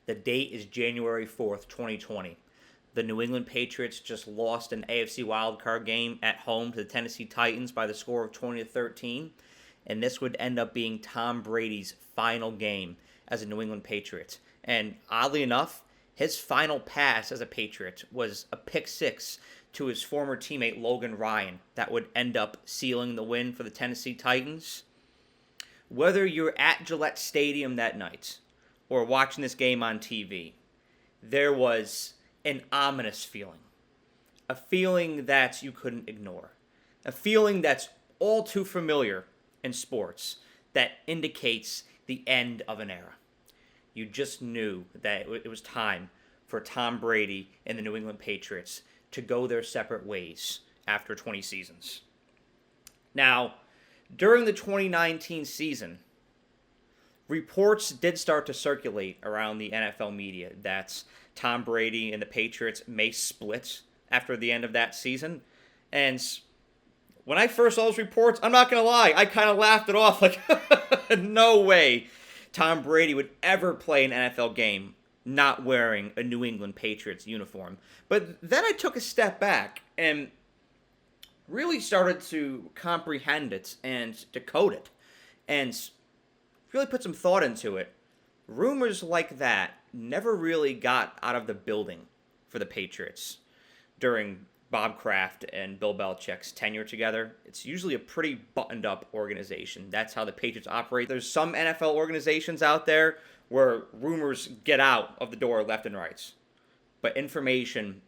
The date is January 4th, 2020. The New England Patriots just lost an AFC wildcard game at home to the Tennessee Titans by the score of 20-13, and this would end up being Tom Brady's final game as a New England Patriot. And oddly enough, his final pass as a Patriot was a pick six to his former teammate Logan Ryan that would end up sealing the win for the Tennessee Titans. Whether you're at Gillette Stadium that night or watching this game on TV, there was an ominous feeling. A feeling that you couldn't ignore. A feeling that's all too familiar in sports that indicates the end of an era. You just knew that it was time for Tom Brady and the New England Patriots to go their separate ways after 20 seasons. Now, during the 2019 season, reports did start to circulate around the NFL media that Tom Brady and the Patriots may split after the end of that season. And when I first saw those reports, I'm not going to lie, I kind of laughed it off like, no way Tom Brady would ever play an NFL game not wearing a New England Patriots uniform. But then I took a step back and really started to comprehend it and decode it and really put some thought into it. Rumors like that never really got out of the building for the Patriots during Bob Kraft and Bill Belichick's tenure together. It's usually a pretty buttoned up organization. That's how the Patriots operate. There's some NFL organizations out there where rumors get out of the door left and right, but information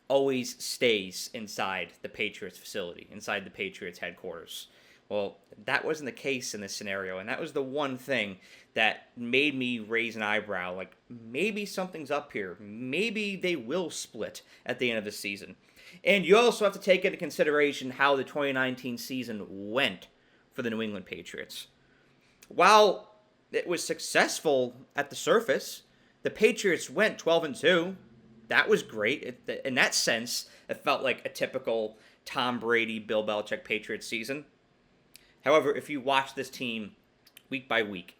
always stays inside the Patriots facility, inside the Patriots headquarters. Well, that wasn't the case in this scenario, and that was the one thing that made me raise an eyebrow, like maybe something's up here. Maybe they will split at the end of the season. And you also have to take into consideration how the 2019 season went for the New England Patriots. While it was successful at the surface, the Patriots went 12-2. That was great. In that sense, it felt like a typical Tom Brady, Bill Belichick Patriots season. However, if you watch this team week by week,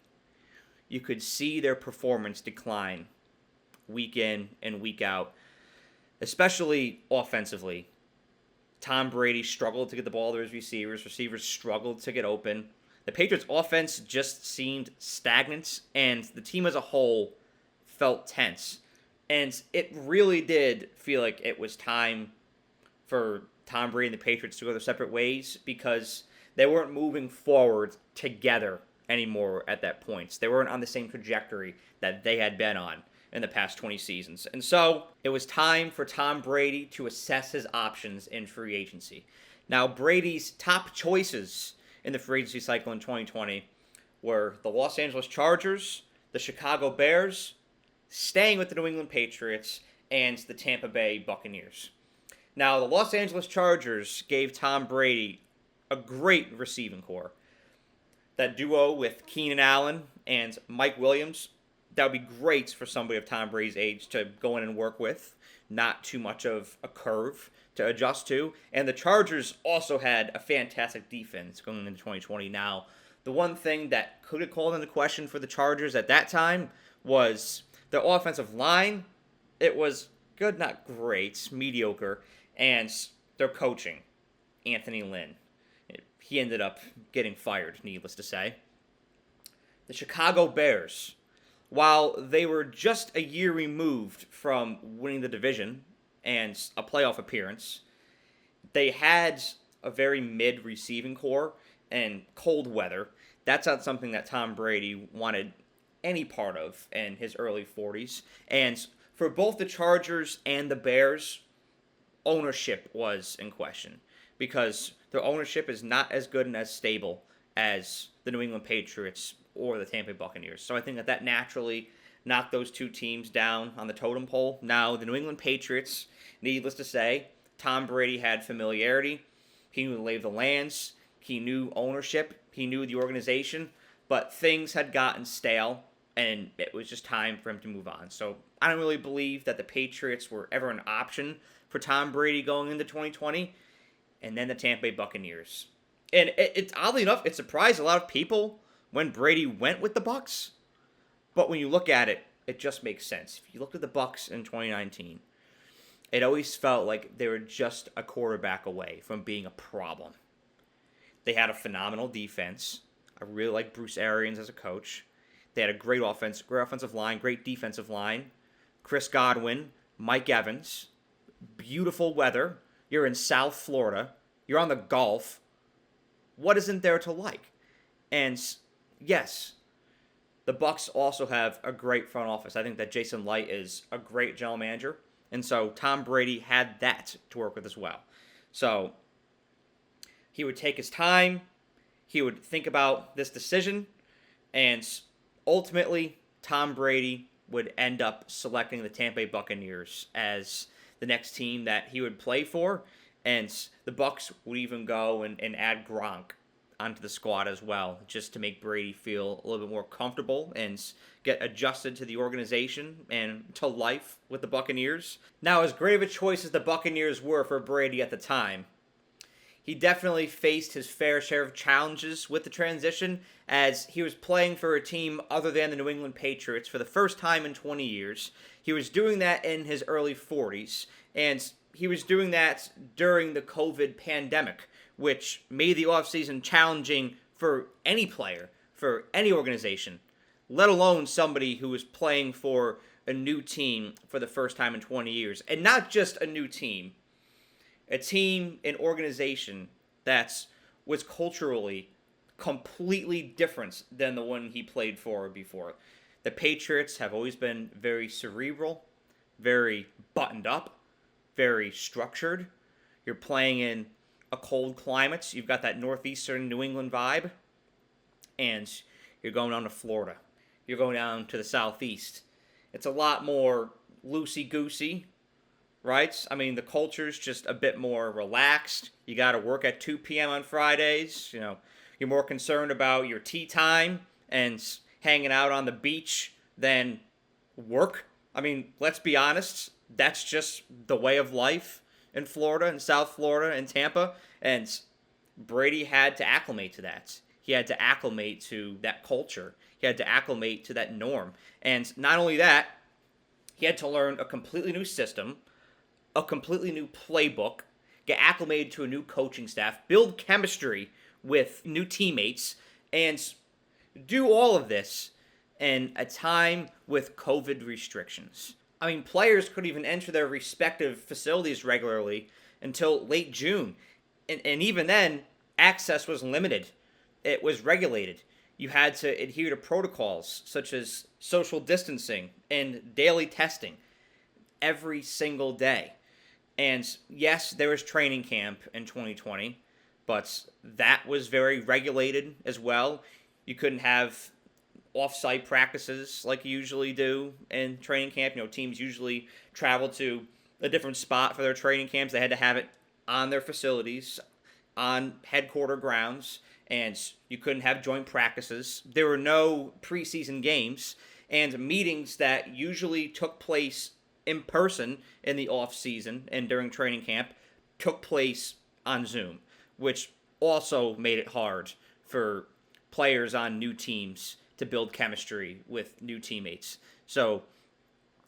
you could see their performance decline week in and week out, especially offensively. Tom Brady struggled to get the ball to his receivers. Receivers struggled to get open. The Patriots' offense just seemed stagnant, and the team as a whole felt tense. And it really did feel like it was time for Tom Brady and the Patriots to go their separate ways because they weren't moving forward together anymore at that point. They weren't on the same trajectory that they had been on in the past 20 seasons. And so it was time for Tom Brady to assess his options in free agency. Now, Brady's top choices in the free agency cycle in 2020 were the Los Angeles Chargers, the Chicago Bears, staying with the New England Patriots, and the Tampa Bay Buccaneers. Now, the Los Angeles Chargers gave Tom Brady a great receiving core. That duo with Keenan Allen and Mike Williams, that would be great for somebody of Tom Brady's age to go in and work with. Not too much of a curve to adjust to. And the Chargers also had a fantastic defense going into 2020. Now, the one thing that could have called into question for the Chargers at that time was their offensive line. It was good, not great, mediocre. And their coaching, Anthony Lynn. He ended up getting fired, needless to say. The Chicago Bears, while they were just a year removed from winning the division and a playoff appearance, they had a very mid-receiving core and cold weather. That's not something that Tom Brady wanted any part of in his early 40s. And for both the Chargers and the Bears, ownership was in question because their ownership is not as good and as stable as the New England Patriots or the Tampa Bay Buccaneers. So I think that naturally knocked those two teams down on the totem pole. Now, the New England Patriots, needless to say, Tom Brady had familiarity. He knew the lay of the lands. He knew ownership. He knew the organization. But things had gotten stale, and it was just time for him to move on. So I don't really believe that the Patriots were ever an option for Tom Brady going into 2020. And then the Tampa Bay Buccaneers. And it's oddly enough, it surprised a lot of people when Brady went with the Bucs. But when you look at it, it just makes sense. If you looked at the Bucs in 2019, it always felt like they were just a quarterback away from being a problem. They had a phenomenal defense. I really like Bruce Arians as a coach. They had a great offense, great offensive line, great defensive line. Chris Godwin, Mike Evans, beautiful weather. You're in South Florida. You're on the Gulf. What isn't there to like? And yes, the Bucs also have a great front office. I think that Jason Light is a great general manager, and so Tom Brady had that to work with as well. So he would take his time. He would think about this decision, and ultimately, Tom Brady would end up selecting the Tampa Bay Buccaneers as the next team that he would play for, and the Bucs would even go and add Gronk onto the squad as well, just to make Brady feel a little bit more comfortable and get adjusted to the organization and to life with the Buccaneers. Now, as great of a choice as the Buccaneers were for Brady at the time, he definitely faced his fair share of challenges with the transition, as he was playing for a team other than the New England Patriots for the first time in 20 years. He was doing that in his early 40s, and he was doing that during the COVID pandemic, which made the offseason challenging for any player, for any organization, let alone somebody who was playing for a new team for the first time in 20 years. And not just a new team, a team, an organization that was culturally completely different than the one he played for before. The Patriots have always been very cerebral, very buttoned up, very structured. You're playing in a cold climate. You've got that northeastern New England vibe. And you're going down to Florida. You're going down to the southeast. It's a lot more loosey-goosey, right? I mean, the culture's just a bit more relaxed. You got to work at 2 p.m. on Fridays. You know, you're more concerned about your tea time and hanging out on the beach than work. I mean, let's be honest. That's just the way of life in Florida, in South Florida, in Tampa. And Brady had to acclimate to that. He had to acclimate to that culture. He had to acclimate to that norm. And not only that, he had to learn a completely new system, a completely new playbook, get acclimated to a new coaching staff, build chemistry with new teammates, and do all of this in a time with COVID restrictions. I mean, players couldn't even enter their respective facilities regularly until late June. And even then, access was limited. It was regulated. You had to adhere to protocols such as social distancing and daily testing every single day. And yes, there was training camp in 2020, but that was very regulated as well. You couldn't have off-site practices like you usually do in training camp. You know, teams usually travel to a different spot for their training camps. They had to have it on their facilities, on headquarter grounds, and you couldn't have joint practices. There were no preseason games, and meetings that usually took place in person in the off-season and during training camp took place on Zoom, which also made it hard for players on new teams to build chemistry with new teammates. So,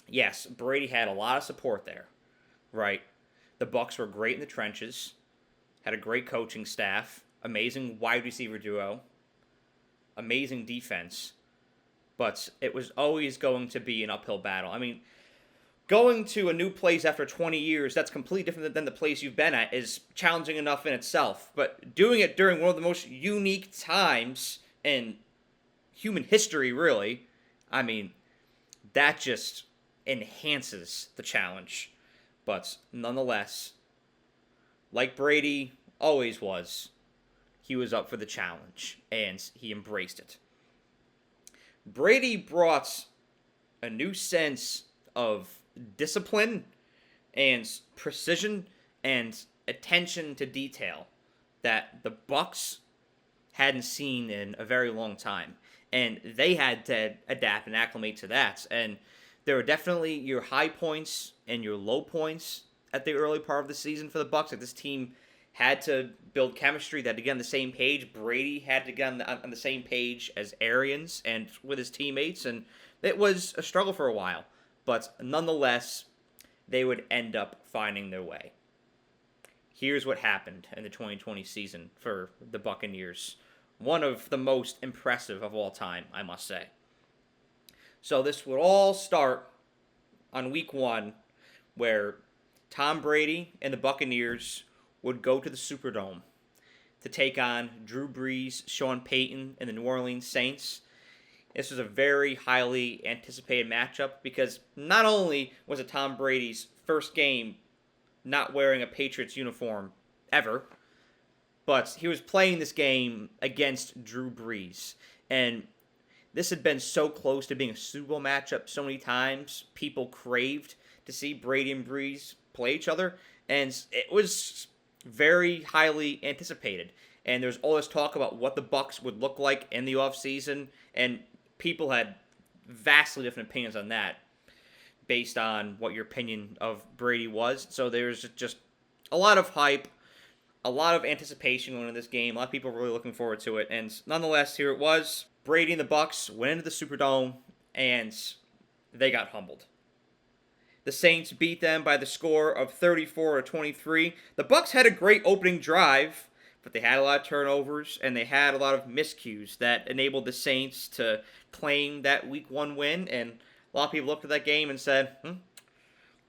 yes, Brady had a lot of support there, right? The Bucs were great in the trenches, had a great coaching staff, amazing wide receiver duo, amazing defense, but it was always going to be an uphill battle. I mean, going to a new place after 20 years, that's completely different than the place you've been at, is challenging enough in itself. But doing it during one of the most unique times in human history, really, I mean, that just enhances the challenge. But nonetheless, like Brady always was, he was up for the challenge, and he embraced it. Brady brought a new sense of discipline and precision and attention to detail that the Bucs hadn't seen in a very long time. And they had to adapt and acclimate to that. And there were definitely your high points and your low points at the early part of the season for the Bucs. Like, this team had to build chemistry, that to get on the same page. Brady had to get on the same page as Arians and with his teammates. And it was a struggle for a while, but nonetheless, they would end up finding their way. Here's what happened in the 2020 season for the Buccaneers. One of the most impressive of all time, I must say. So this would all start on week 1, where Tom Brady and the Buccaneers would go to the Superdome to take on Drew Brees, Sean Payton, and the New Orleans Saints. This was a very highly anticipated matchup because not only was it Tom Brady's first game not wearing a Patriots uniform ever, but he was playing this game against Drew Brees. And this had been so close to being a Super Bowl matchup so many times. People craved to see Brady and Brees play each other, and it was very highly anticipated. And there's all this talk about what the Bucs would look like in the offseason, and people had vastly different opinions on that based on what your opinion of Brady was. So there's just a lot of hype, a lot of anticipation going into this game. A lot of people were really looking forward to it. And nonetheless, here it was. Brady and the Bucs went into the Superdome, and they got humbled. The Saints beat them by the score of 34-23. The Bucs had a great opening drive, but they had a lot of turnovers, and they had a lot of miscues that enabled the Saints to claim that Week 1 win. And a lot of people looked at that game and said,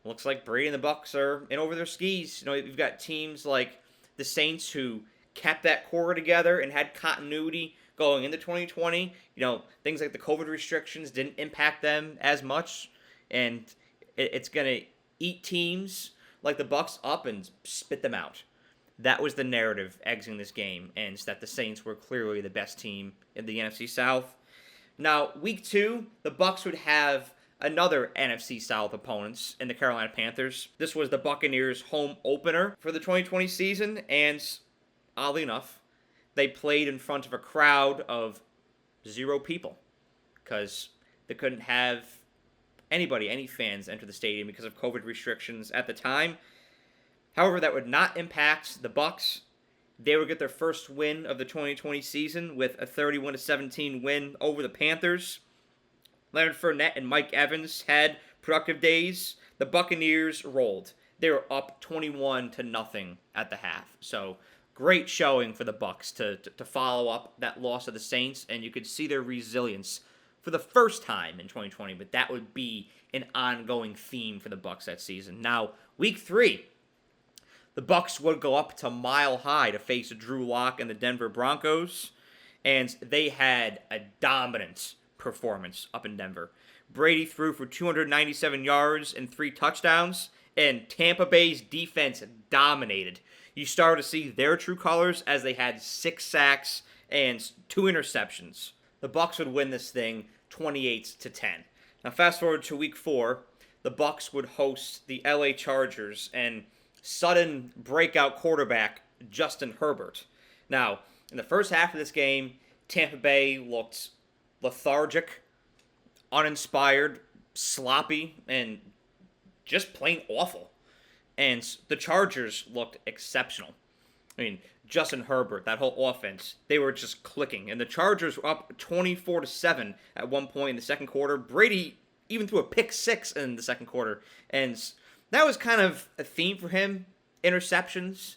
looks like Brady and the Bucs are in over their skis. You've got teams like the Saints who kept that core together and had continuity going into 2020. Things like the COVID restrictions didn't impact them as much, and it's going to eat teams like the Bucs up and spit them out. That was the narrative exiting this game, and it's that the Saints were clearly the best team in the NFC South. Now, Week 2, the Bucs would have another NFC South opponents in the Carolina Panthers. This was the Buccaneers' home opener for the 2020 season, and oddly enough, they played in front of a crowd of 0 people because they couldn't have any fans enter the stadium because of COVID restrictions at the time. However, that would not impact the Bucs. They would get their first win of the 2020 season with a 31-17 win over the Panthers. Leonard Fournette and Mike Evans had productive days. The Buccaneers rolled. They were up 21-0 at the half. So great showing for the Bucs to follow up that loss of the Saints, and you could see their resilience for the first time in 2020, but that would be an ongoing theme for the Bucs that season. Now, Week 3, the Bucs would go up to Mile High to face Drew Lock and the Denver Broncos, and they had a dominant performance up in Denver. Brady threw for 297 yards and 3 touchdowns, and Tampa Bay's defense dominated. You started to see their true colors as they had 6 sacks and 2 interceptions. The Bucs would win this thing 28-10. Now fast forward to Week 4, the Bucs would host the LA Chargers and sudden breakout quarterback Justin Herbert. Now, in the first half of this game, Tampa Bay looked lethargic, uninspired, sloppy, and just plain awful. And the Chargers looked exceptional. Justin Herbert, that whole offense, they were just clicking. And the Chargers were up 24-7 at one point in the second quarter. Brady even threw a pick 6 in the second quarter. And that was kind of a theme for him, interceptions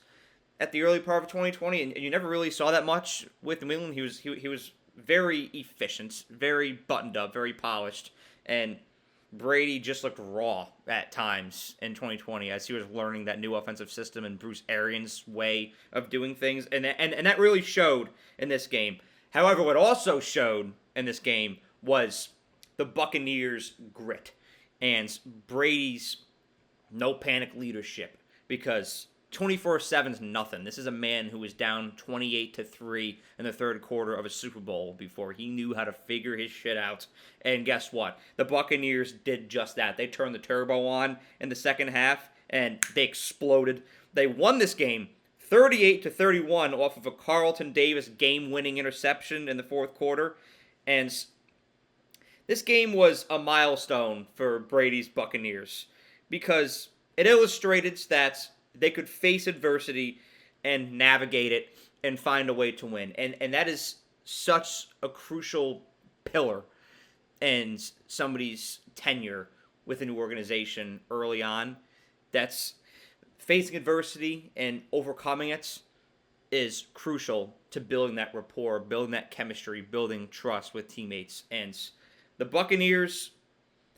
at the early part of 2020. And you never really saw that much with New England. He was very efficient, very buttoned up, very polished. And Brady just looked raw at times in 2020 as he was learning that new offensive system and Bruce Arians' way of doing things. And that really showed in this game. However, what also showed in this game was the Buccaneers' grit and Brady's no-panic leadership, because 24-7 is nothing. This is a man who was down 28-3 in the third quarter of a Super Bowl before he knew how to figure his shit out. And guess what? The Buccaneers did just that. They turned the turbo on in the second half, and they exploded. They won this game 38-31 off of a Carlton Davis game-winning interception in the fourth quarter. And this game was a milestone for Brady's Buccaneers because it illustrated that they could face adversity and navigate it and find a way to win. And that is such a crucial pillar and somebody's tenure with a new organization early on, that's facing adversity and overcoming it is crucial to building that rapport, building that chemistry, building trust with teammates. And the Buccaneers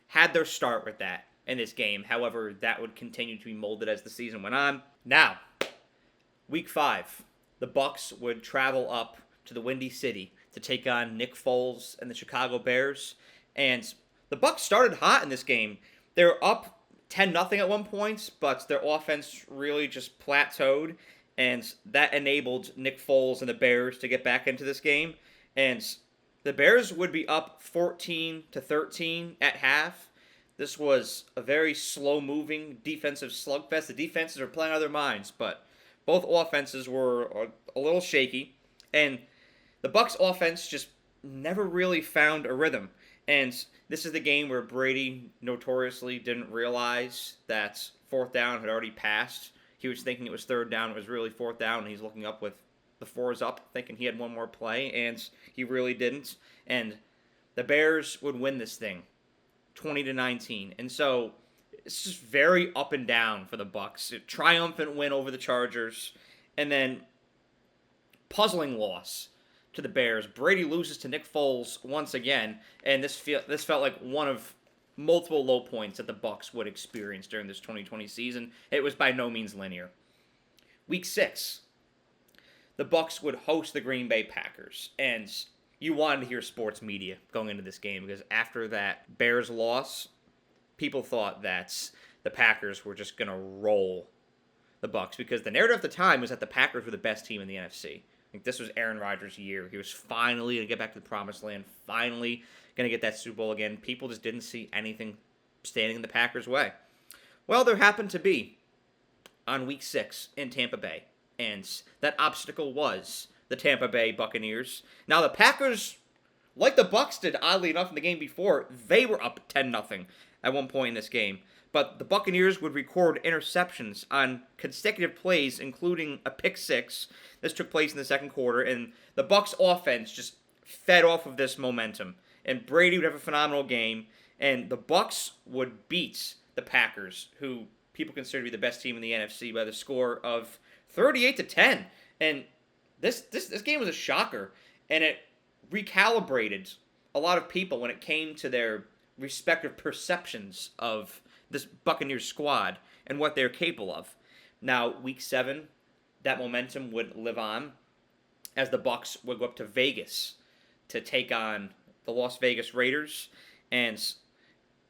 had their start with that in this game. However, that would continue to be molded as the season went on. Now, week 5, the Bucs would travel up to the Windy City to take on Nick Foles and the Chicago Bears. And the Bucs started hot in this game. They were up 10-0 at one point, but their offense really just plateaued, and that enabled Nick Foles and the Bears to get back into this game. And the Bears would be up 14-13 at half. This was a very slow-moving defensive slugfest. The defenses were playing out of their minds, but both offenses were a little shaky, and the Bucs offense just never really found a rhythm. And this is the game where Brady notoriously didn't realize that fourth down had already passed. He was thinking it was third down. It was really fourth down, and he's looking up with the 4s up, thinking he had one more play, and he really didn't. And the Bears would win this thing 20-19. And so it's just very up and down for the Bucs. A triumphant win over the Chargers, and then puzzling loss to the Bears. Brady loses to Nick Foles once again, and this felt like one of multiple low points that the Bucs would experience during this 2020 season. It was by no means linear. Week 6, the Bucs would host the Green Bay Packers, and you wanted to hear sports media going into this game because after that Bears loss, people thought that the Packers were just going to roll the Bucs because the narrative at the time was that the Packers were the best team in the NFC. Like, this was Aaron Rodgers' year. He was finally going to get back to the promised land, finally going to get that Super Bowl again. People just didn't see anything standing in the Packers' way. Well, there happened to be on week 6 in Tampa Bay, and that obstacle was the Tampa Bay Buccaneers. Now, the Packers, like the Bucs did, oddly enough, in the game before, they were up 10-0 at one point in this game. But the Buccaneers would record interceptions on consecutive plays, including a pick 6. This took place in the second quarter, and the Bucs offense just fed off of this momentum. And Brady would have a phenomenal game, and the Bucs would beat the Packers, who people consider to be the best team in the NFC, by the score of 38-10. And this game was a shocker, and it recalibrated a lot of people when it came to their respective perceptions of this Buccaneers squad and what they're capable of. Now, week 7, that momentum would live on as the Bucs would go up to Vegas to take on the Las Vegas Raiders, and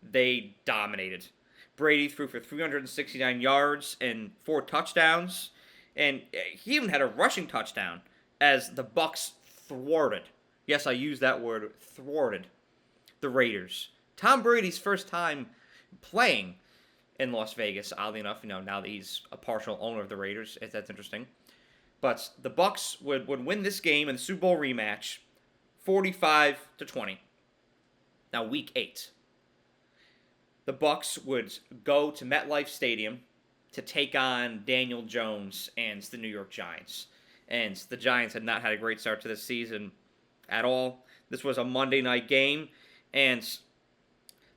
they dominated. Brady threw for 369 yards and 4 touchdowns, and he even had a rushing touchdown as the Bucs thwarted. Yes, I use that word, thwarted the Raiders. Tom Brady's first time playing in Las Vegas, oddly enough, now that he's a partial owner of the Raiders, if that's interesting. But the Bucs would win this game in the Super Bowl rematch, 45-20. Now, week 8, the Bucs would go to MetLife Stadium to take on Daniel Jones and the New York Giants. And the Giants had not had a great start to this season at all. This was a Monday night game, and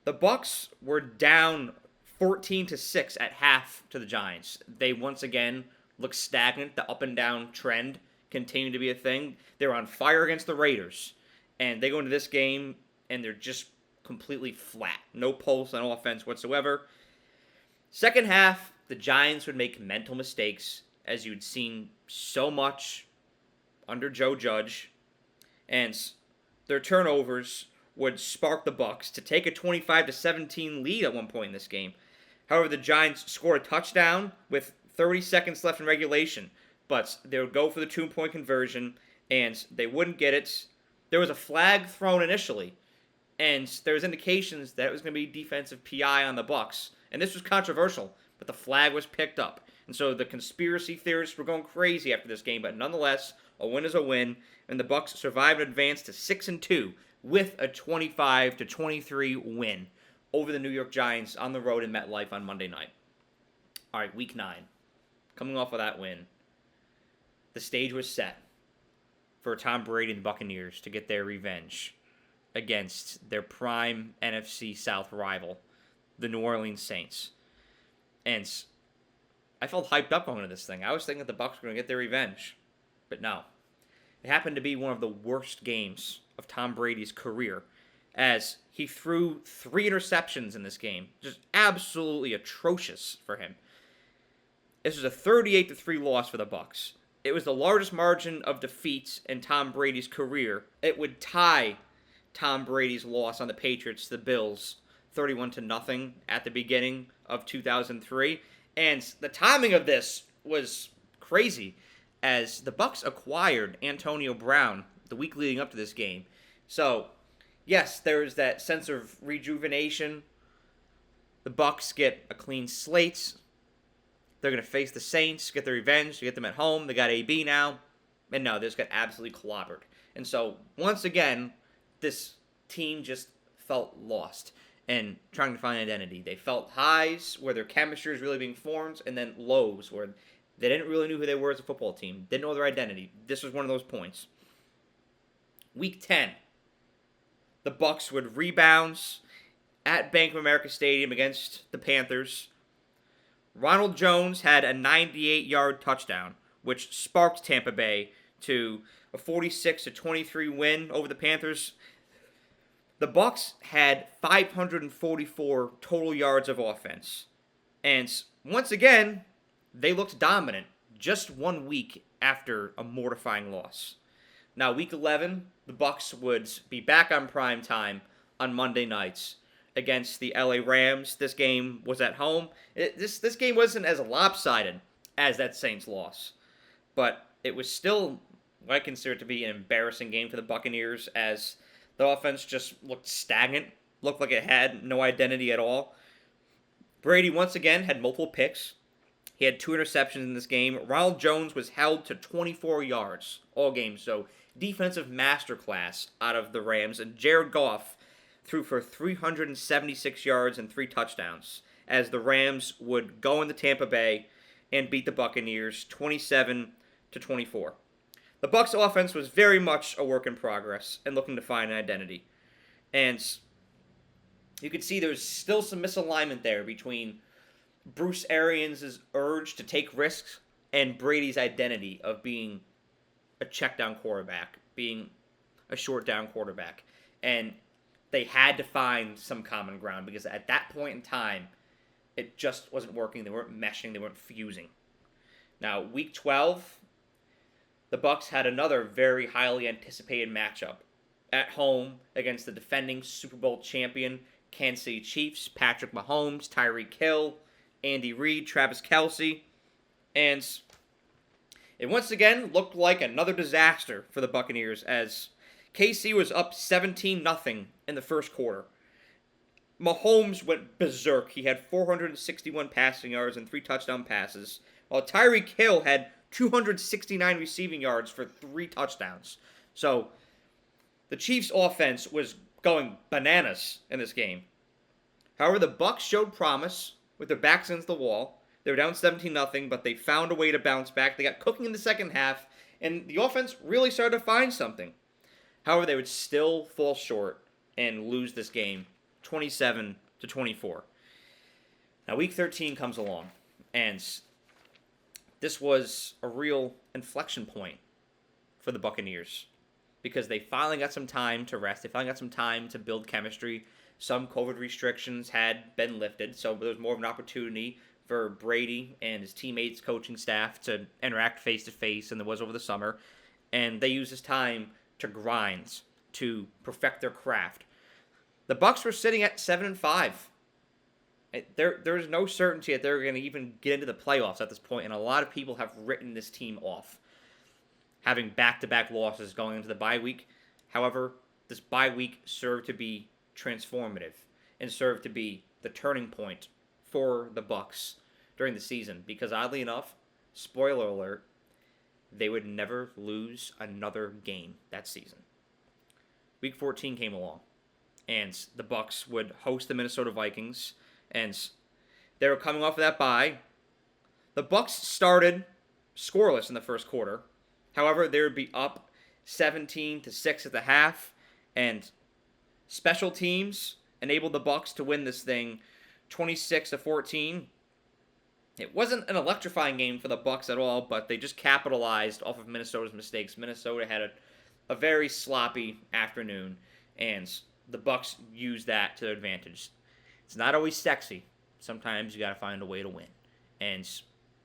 the Bucs were down 14-6 at half to the Giants. They once again looked stagnant. The up and down trend continued to be a thing. They were on fire against the Raiders, and they go into this game and they're just completely flat. No pulse on offense whatsoever. Second half, the Giants would make mental mistakes, as you'd seen so much under Joe Judge, and their turnovers would spark the Bucs to take a 25-17 lead at one point in this game. However, the Giants scored a touchdown with 30 seconds left in regulation, but they would go for the 2-point conversion, and they wouldn't get it. There was a flag thrown initially, and there was indications that it was going to be defensive PI on the Bucs, and this was controversial, but the flag was picked up. And so the conspiracy theorists were going crazy after this game, but nonetheless, a win is a win, and the Bucs survived and advanced to 6-2 with a 25-23 win over the New York Giants on the road in MetLife on Monday night. All right, week 9. Coming off of that win, the stage was set for Tom Brady and the Buccaneers to get their revenge against their prime NFC South rival, the New Orleans Saints. And I felt hyped up going into this thing. I was thinking that the Bucs were going to get their revenge. But no. It happened to be one of the worst games of Tom Brady's career, as he threw 3 interceptions in this game. Just absolutely atrocious for him. This was a 38-3 loss for the Bucs. It was the largest margin of defeats in Tom Brady's career. It would tie Tom Brady's loss on the Patriots to the Bills 31-0 at the beginning of 2003. And the timing of this was crazy, as the Bucs acquired Antonio Brown the week leading up to this game. So, yes, there is that sense of rejuvenation. The Bucs get a clean slate. They're going to face the Saints, get their revenge, get them at home. They got AB now. And no, they just got absolutely clobbered. And so, once again, this team just felt lost and trying to find identity. They felt highs where their chemistry is really being formed, and then lows where they didn't really know who they were as a football team. Didn't know their identity. This was one of those points. Week 10. The Bucs would rebound at Bank of America Stadium against the Panthers. Ronald Jones had a 98-yard touchdown, which sparked Tampa Bay to a 46-23 win over the Panthers. The Bucs had 544 total yards of offense. And once again, they looked dominant just 1 week after a mortifying loss. Now, week 11, the Bucs would be back on prime time on Monday nights against the LA Rams. This game was at home. This game wasn't as lopsided as that Saints loss, but it was still what I consider to be an embarrassing game for the Buccaneers, as the offense just looked stagnant, looked like it had no identity at all. Brady once again had multiple picks. He had 2 interceptions in this game. Ronald Jones was held to 24 yards all game, so defensive masterclass out of the Rams. And Jared Goff threw for 376 yards and 3 touchdowns, as the Rams would go into Tampa Bay and beat the Buccaneers 27-24. The Bucs offense was very much a work in progress and looking to find an identity. And you could see there was still some misalignment there between Bruce Arians' urge to take risks and Brady's identity of being a check down quarterback, being a short down quarterback. And they had to find some common ground, because at that point in time, it just wasn't working. They weren't meshing. They weren't fusing. Now, week 12, the Bucs had another very highly anticipated matchup at home against the defending Super Bowl champion Kansas City Chiefs, Patrick Mahomes, Tyreek Hill, Andy Reid, Travis Kelce. And it once again looked like another disaster for the Buccaneers, as KC was up 17-0 in the first quarter. Mahomes went berserk. He had 461 passing yards and 3 touchdown passes, while Tyreek Hill had 269 receiving yards for 3 touchdowns. So the Chiefs' offense was going bananas in this game. However, the Bucs showed promise with their backs against the wall. They were down 17-0, but they found a way to bounce back. They got cooking in the second half, and the offense really started to find something. However, they would still fall short and lose this game 27-24. Now, week 13 comes along, and this was a real inflection point for the Buccaneers, because they finally got some time to rest. They finally got some time to build chemistry. Some COVID restrictions had been lifted, so there was more of an opportunity for Brady and his teammates, coaching staff, to interact face-to-face than there was over the summer. And they used this time to grind, to perfect their craft. The Bucs were sitting at 7-5. There's no certainty that they're going to even get into the playoffs at this point, and a lot of people have written this team off, having back-to-back losses going into the bye week. However, this bye week served to be transformative and served to be the turning point for the Bucs during the season, because oddly enough, spoiler alert, they would never lose another game that season. Week 14 came along, and the Bucs would host the Minnesota Vikings, and they were coming off of that bye. The Bucs started scoreless in the first quarter. However, they would be up 17-6 at the half, and Special teams enabled the Bucs to win this thing 26-14. It wasn't an electrifying game for the Bucs at all, but they just capitalized off of Minnesota's mistakes. Minnesota had a very sloppy afternoon, and the Bucs used that to their advantage. It's not always sexy. Sometimes you got to find a way to win, and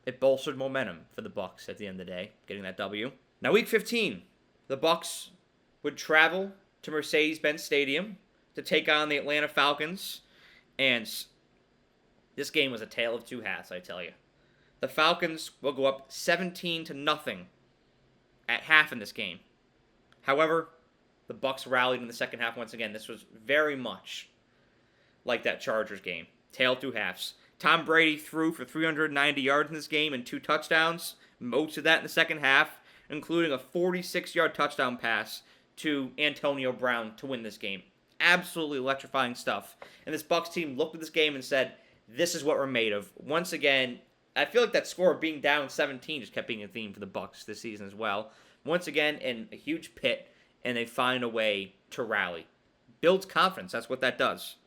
it bolstered momentum for the Bucs at the end of the day, getting that W. Now, Week 15, the Bucs would travel to Mercedes-Benz Stadium to take on the Atlanta Falcons, and this game was a tale of two halves, I tell you. The Falcons will go up 17-0 at half in this game. However, the Bucs rallied in the second half once again. This was very much like that Chargers game. Tale of two halves. Tom Brady threw for 390 yards in this game and 2 touchdowns. Most of that in the second half, including a 46-yard touchdown pass to Antonio Brown to win this game. Absolutely electrifying stuff. And this Bucs team looked at this game and said, this is what we're made of. Once again, I feel like that score of being down 17 just kept being a theme for the Bucs this season as well. Once again, in a huge pit, and they find a way to rally. Builds confidence. That's what that does.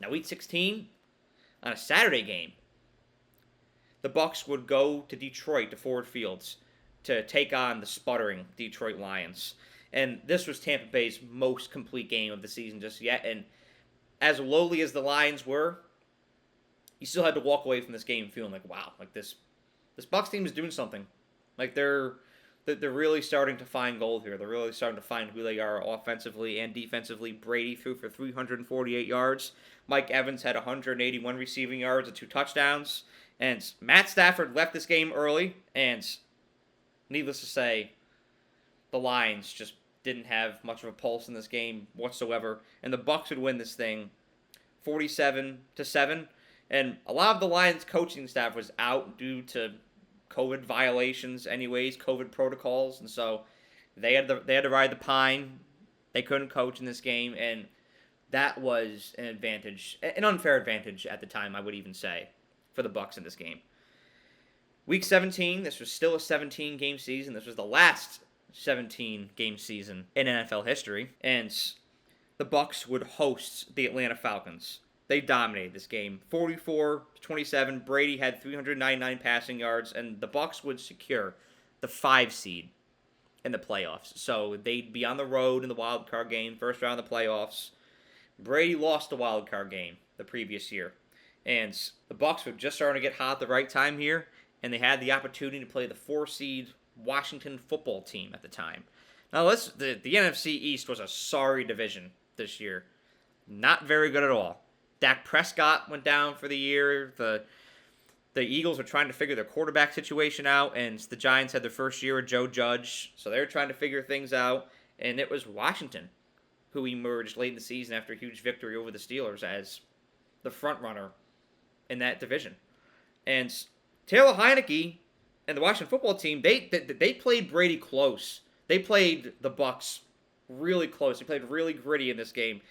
Now, Week 16, on a Saturday game, the Bucs would go to Detroit, to Ford Fields, to take on the sputtering Detroit Lions. And this was Tampa Bay's most complete game of the season just yet. And as lowly as the Lions were, you still had to walk away from this game feeling like, wow, like this Bucs team is doing something. Like they're really starting to find gold here. They're really starting to find who they are offensively and defensively. Brady threw for 348 yards. Mike Evans had 181 receiving yards and 2 touchdowns. And Matt Stafford left this game early, and needless to say, the Lions just didn't have much of a pulse in this game whatsoever. And the Bucs would win this thing 47-7. And a lot of the Lions coaching staff was out due to COVID violations anyways, COVID protocols, and so they had to ride the pine. They couldn't coach in this game, and that was an advantage, an unfair advantage at the time, I would even say, for the Bucs in this game. Week 17, this was still a 17-game season. This was the last 17-game season in NFL history, and the Bucs would host the Atlanta Falcons. They dominated this game, 44-27. Brady had 399 passing yards, and the Bucs would secure the 5 seed in the playoffs. So they'd be on the road in the wild card game, first round of the playoffs. Brady lost the wild card game the previous year, and the Bucs were just starting to get hot at the right time here, and they had the opportunity to play the 4 seed Washington football team at the time. Now, the NFC East was a sorry division this year, not very good at all. Dak Prescott went down for the year. The Eagles were trying to figure their quarterback situation out, and the Giants had their first year of Joe Judge, so they were trying to figure things out. And it was Washington who emerged late in the season after a huge victory over the Steelers as the front runner in that division. And Taylor Heineke and the Washington football team, they played Brady close. They played the Bucs really close. They played really gritty in this game.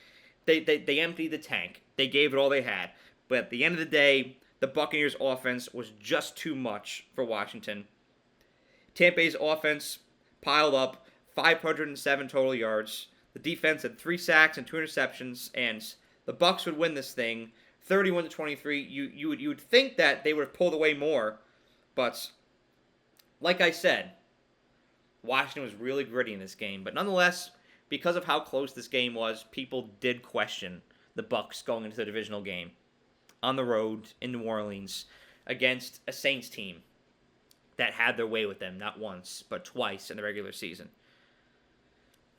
They emptied the tank. They gave it all they had. But at the end of the day, the Buccaneers' offense was just too much for Washington. Tampa Bay's offense piled up 507 total yards. The defense had 3 sacks and 2 interceptions, and the Bucs would win this thing 31-23. You would think that they would have pulled away more, but like I said, Washington was really gritty in this game. But nonetheless, because of how close this game was, people did question the Bucs going into the divisional game on the road in New Orleans against a Saints team that had their way with them not once, but twice in the regular season.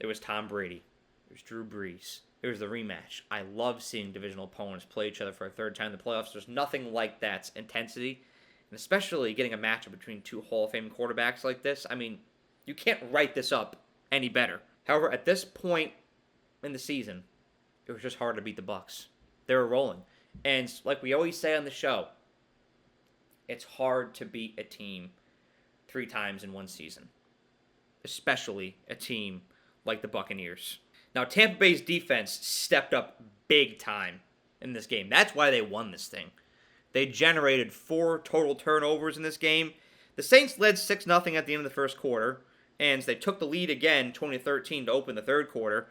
It was Tom Brady. It was Drew Brees. It was the rematch. I love seeing divisional opponents play each other for a third time in the playoffs. There's nothing like that intensity, and especially getting a matchup between 2 Hall of Fame quarterbacks like this. I mean, you can't write this up any better. However, at this point in the season, it was just hard to beat the Bucs. They were rolling. And like we always say on the show, it's hard to beat a team 3 times in one season, especially a team like the Buccaneers. Now, Tampa Bay's defense stepped up big time in this game. That's why they won this thing. They generated 4 total turnovers in this game. The Saints led 6-0 at the end of the first quarter, and they took the lead again, 20-13, to open the third quarter.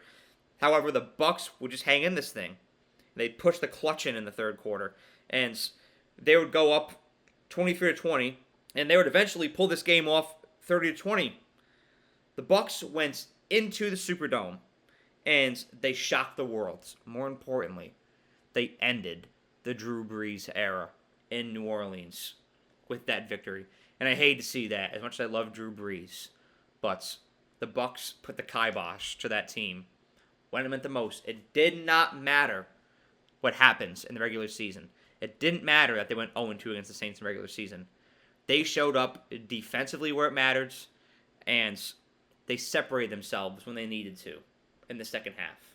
However, the Bucs would just hang in this thing. They'd push the clutch in the third quarter, and they would go up 23-20, and they would eventually pull this game off 30-20. The Bucs went into the Superdome, and they shocked the world. More importantly, they ended the Drew Brees era in New Orleans with that victory. And I hate to see that, as much as I love Drew Brees, but the Bucs put the kibosh to that team when it meant the most. It did not matter what happens in the regular season. It didn't matter that they went 0-2 against the Saints in the regular season. They showed up defensively where it mattered, and they separated themselves when they needed to in the second half.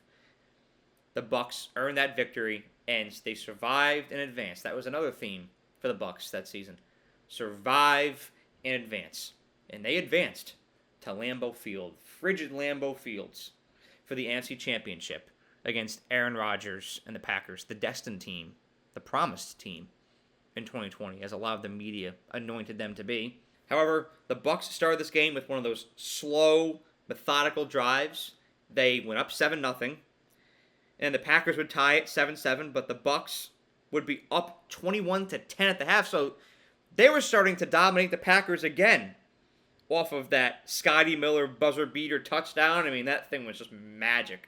The Bucs earned that victory, and they survived and advanced. That was another theme for the Bucs that season. Survive and advance. And they advanced to Lambeau Field, frigid Lambeau Fields, for the NFC Championship against Aaron Rodgers and the Packers, the destined team, the promised team in 2020, as a lot of the media anointed them to be. However, the Bucs started this game with one of those slow, methodical drives. They went up 7-0, and the Packers would tie it 7-7, but the Bucs would be up 21-10 at the half, so they were starting to dominate the Packers again off of that Scotty Miller buzzer beater touchdown. I mean, that thing was just magic.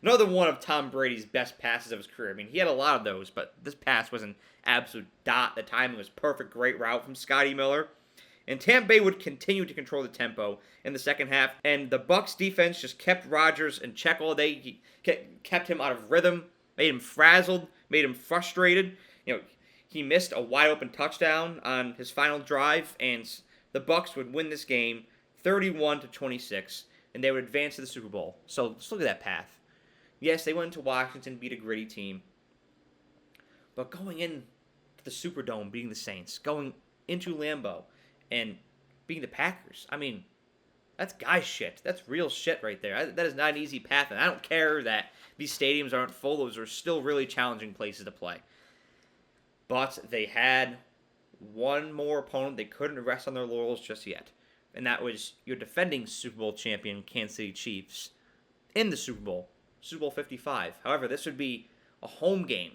Another one of Tom Brady's best passes of his career. I mean, he had a lot of those, but this pass was an absolute dot. The timing was perfect. Great route from Scotty Miller. And Tampa Bay would continue to control the tempo in the second half, and the Bucs defense just kept Rodgers in check all day. He kept him out of rhythm, made him frazzled, made him frustrated. He missed a wide open touchdown on his final drive, and the Bucs would win this game 31-26, and they would advance to the Super Bowl. So let's look at that path. Yes, they went into Washington, beat a gritty team, but going into the Superdome, beating the Saints, going into Lambeau, and beating the Packers, I mean, that's guy shit. That's real shit right there. That is not an easy path, and I don't care that these stadiums aren't full. Those are still really challenging places to play. But they had one more opponent. They couldn't rest on their laurels just yet, and that was your defending Super Bowl champion Kansas City Chiefs in the Super Bowl, Super Bowl 55. However, this would be a home game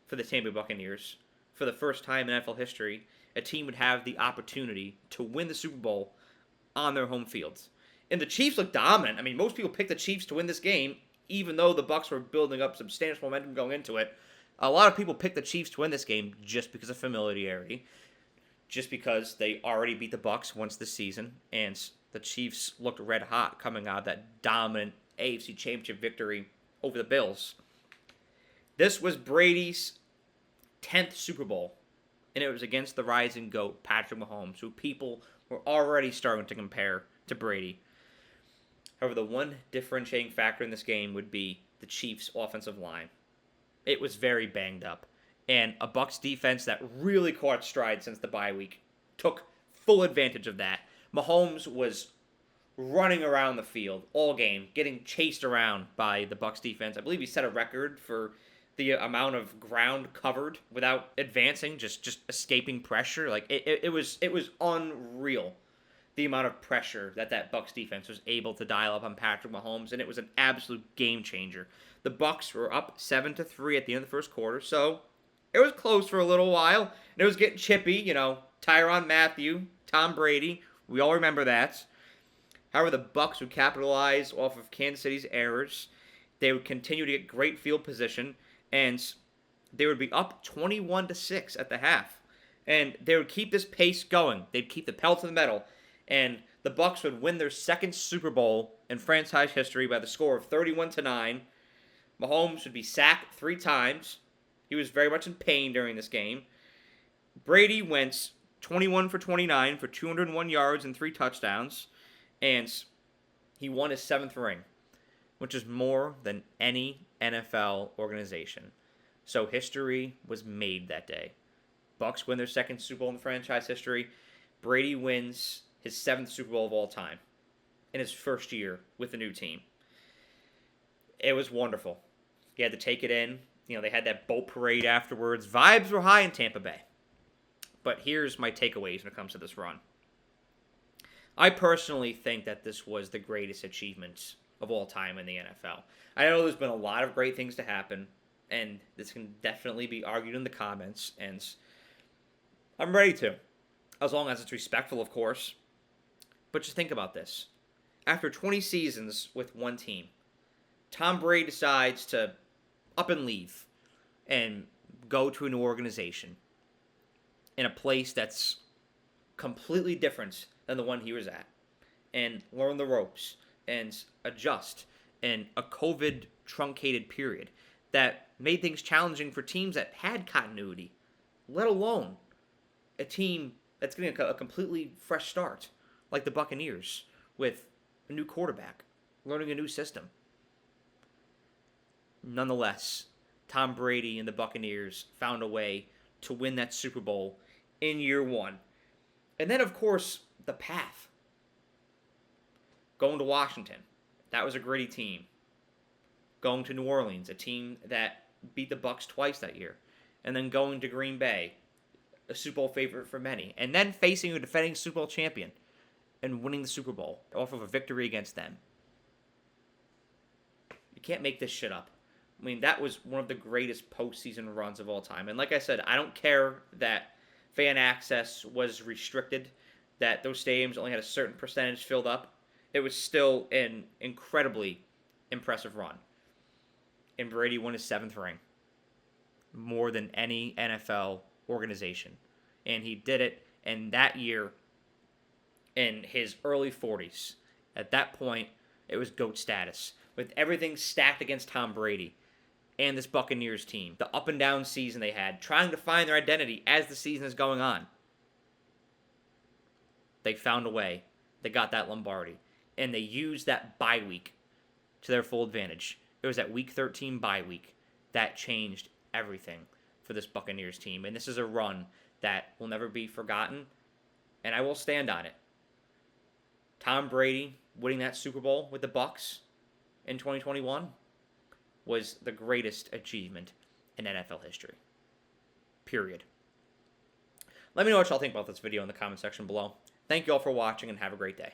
for the Tampa Bay Buccaneers. For the first time in NFL history, a team would have the opportunity to win the Super Bowl on their home fields. And the Chiefs looked dominant. I mean, most people picked the Chiefs to win this game, even though the Bucs were building up substantial momentum going into it. A lot of people picked the Chiefs to win this game just because of familiarity, just because they already beat the Bucs once this season, and the Chiefs looked red hot coming out of that dominant AFC Championship victory over the Bills. This was Brady's 10th Super Bowl, and it was against the rising GOAT, Patrick Mahomes, who people were already starting to compare to Brady. However, the one differentiating factor in this game would be the Chiefs' offensive line. It was very banged up, and a Bucs defense that really caught stride since the bye week took full advantage of that. Mahomes was running around the field all game, getting chased around by the Bucs defense. I believe he set a record for the amount of ground covered without advancing, just escaping pressure. Like it was unreal, the amount of pressure that Bucs defense was able to dial up on Patrick Mahomes, and it was an absolute game changer. The Bucs were up 7-3 at the end of the first quarter, so it was close for a little while, and it was getting chippy. Tyrann Mathieu, Tom Brady, we all remember that. However, the Bucs would capitalize off of Kansas City's errors. They would continue to get great field position, and they would be up 21-6 at the half. And they would keep this pace going. They'd keep the pedal to the metal, and the Bucs would win their second Super Bowl in franchise history by the score of 31-9. Mahomes would be sacked 3 times. He was very much in pain during this game. Brady went 21 for 29 for 201 yards and 3 touchdowns, and he won his 7th ring, which is more than any NFL organization. So history was made that day. Bucs win their second Super Bowl in franchise history. Brady wins his 7th Super Bowl of all time in his first year with the new team. It was wonderful. He had to take it in. They had that boat parade afterwards. Vibes were high in Tampa Bay. But here's my takeaways when it comes to this run. I personally think that this was the greatest achievement of all time in the NFL. I know there's been a lot of great things to happen, and this can definitely be argued in the comments, and I'm ready to, as long as it's respectful, of course. But just think about this. After 20 seasons with one team, Tom Brady decides to up and leave and go to a new organization in a place that's completely different than the one he was at, and learn the ropes and adjust in a COVID truncated period that made things challenging for teams that had continuity, let alone a team that's getting a completely fresh start, like the Buccaneers, with a new quarterback, learning a new system. Nonetheless, Tom Brady and the Buccaneers found a way to win that Super Bowl in year one. And then, of course, the path. Going to Washington, that was a gritty team. Going to New Orleans, a team that beat the Bucs twice that year. And then going to Green Bay, a Super Bowl favorite for many. And then facing a defending Super Bowl champion and winning the Super Bowl off of a victory against them. You can't make this shit up. I mean, that was one of the greatest postseason runs of all time. And like I said, I don't care that fan access was restricted, that those stadiums only had a certain percentage filled up. It was still an incredibly impressive run. And Brady won his 7th ring. More than any NFL organization. And he did it in that year in his early 40s. At that point, it was GOAT status. With everything stacked against Tom Brady and this Buccaneers team. The up and down season they had, trying to find their identity as the season is going on. They found a way. They got that Lombardi. And they used that bye week to their full advantage. It was that week 13 bye week that changed everything for this Buccaneers team. And this is a run that will never be forgotten. And I will stand on it. Tom Brady winning that Super Bowl with the Bucs in 2021 was the greatest achievement in NFL history. Period. Let me know what y'all think about this video in the comment section below. Thank you all for watching and have a great day.